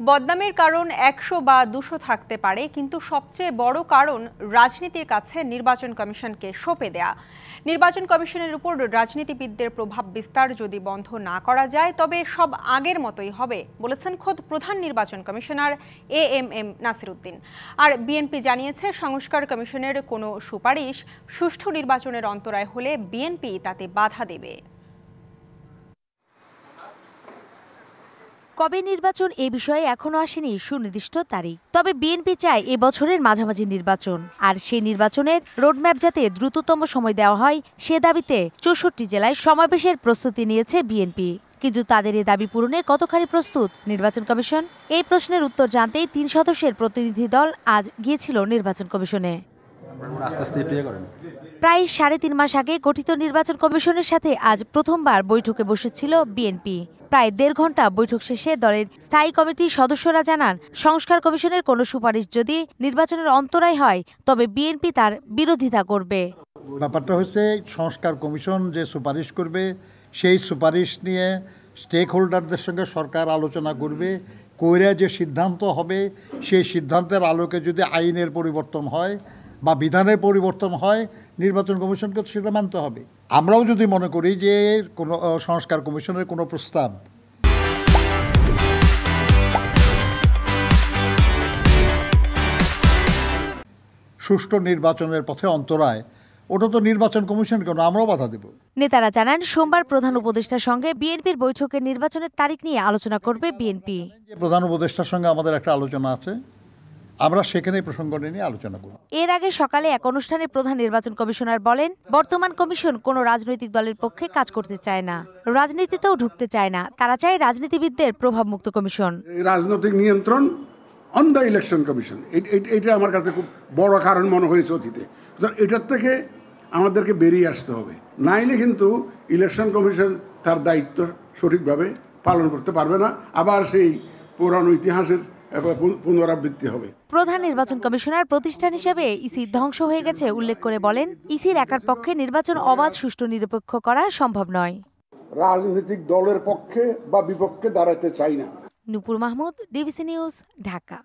বদনামের কারণ ১০০ বা ২০০ থাকতে পারে, কিন্তু সবচেয়ে বড় কারণ রাজনীতির কাছে নির্বাচন কমিশনকে সঁপে দেয়া। নির্বাচন কমিশনের উপর রাজনীতিবিদদের প্রভাব বিস্তার যদি বন্ধ না করা যায়, তবে সব আগের মতোই হবে বলেছেন খোদ প্রধান নির্বাচন কমিশনার এএমএম নাসির উদ্দিন। আর বিএনপি জানিয়েছে, সংস্কার কমিশনের কোনো সুপারিশ সুষ্ঠু নির্বাচনের অন্তরায় হলে বিএনপি তাতে বাধা দেবে। কবে নির্বাচন এ বিষয়ে এখনো আসেনি সুনির্দিষ্ট তারিখ। তবে বিএনপি চায় এ বছরের মাঝামাঝি নির্বাচন, আর সেই নির্বাচনের রোডম্যাপ যাতে দ্রুততম সময় দেওয়া হয় সে দাবিতে ৬৪ জেলায় সমাবেশের প্রস্তুতি নিয়েছে বিএনপি। কিন্তু তাদের এই দাবি পূরণে কতখানি প্রস্তুত নির্বাচন কমিশন? এই প্রশ্নের উত্তর জানতেই ৩ সদস্যের প্রতিনিধি দল আজ গিয়েছিল নির্বাচন কমিশনে। প্রায় ৩.৫ মাস আগে গঠিত নির্বাচন কমিশনের সাথে আজ প্রথমবার বৈঠকে বসেছিল বিএনপি। প্রায় ১.৫ ঘন্টা বৈঠক শেষে দলের স্থায়ী কমিটির সদস্যরা জানান, সংস্কার কমিশনের কোনো সুপারিশ যদি নির্বাচনের অন্তরায় হয় তবে বিএনপি তার বিরোধিতা করবে। ব্যাপারটা হচ্ছে, সংস্কার কমিশন যে সুপারিশ করবে সেই সুপারিশ নিয়ে স্টেক হোল্ডারদের সঙ্গে সরকার আলোচনা করবে, কইরা যে সিদ্ধান্ত হবে সেই সিদ্ধান্তের আলোকে যদি আইনের পরিবর্তন হয় বা বিধানের পরিবর্তন হয়, নির্বাচন কমিশনকে সেটা মানতে হবে। আমরাও যদি মনে করি যে কোনো সংস্কার কমিশনের কোনো প্রস্তাব সুষ্ঠু নির্বাচনের পথে অন্তরায়, ওটা তো নির্বাচন কমিশন কেন, আমরাও বাধা দেব। নেতারা জানান, সোমবার প্রধান উপদেষ্টার সঙ্গে বিএনপির বৈঠকে নির্বাচনের তারিখ নিয়ে আলোচনা করবে বিএনপি। প্রধান উপদেষ্টার সঙ্গে আমাদের একটা আলোচনা আছে, আমরা সেখানে প্রসঙ্গ নিয়ে আলোচনা করব। এর আগে সকালে এক অনুষ্ঠানে প্রধান নির্বাচন কমিশনার বলেন, বর্তমান কমিশন কোনো রাজনৈতিক দলের পক্ষে কাজ করতে চায় না, রাজনীতিতেও ঢুকতে চায় না। তারা চায় রাজনীতিবিদদের প্রভাবমুক্ত কমিশন। রাজনৈতিক নিয়ন্ত্রণ অন দ্য ইলেকশন কমিশন, এটা আমার কাছে খুব বড় কারণ মনে হয়েছে অতীতে। এটার থেকে আমাদেরকে বেরিয়ে আসতে হবে, নাইলে কিন্তু ইলেকশন কমিশন তার দায়িত্ব সঠিকভাবে পালন করতে পারবে না, আবার সেই পুরানো ইতিহাসের পুনরাবৃত্তি হবে। প্রধান নির্বাচন কমিশনার প্রতিষ্ঠান হিসেবে ইসি ধ্বংস হয়ে গেছে উল্লেখ করে বলেন, ইসির একার পক্ষে নির্বাচন অবাধ, সুষ্ঠু, নিরপেক্ষ করা সম্ভব নয়। রাজনৈতিক দলের পক্ষে বা বিপক্ষে দাঁড়াতে চাই না। নূপুর মাহমুদ, ডিবিসি নিউজ, ঢাকা।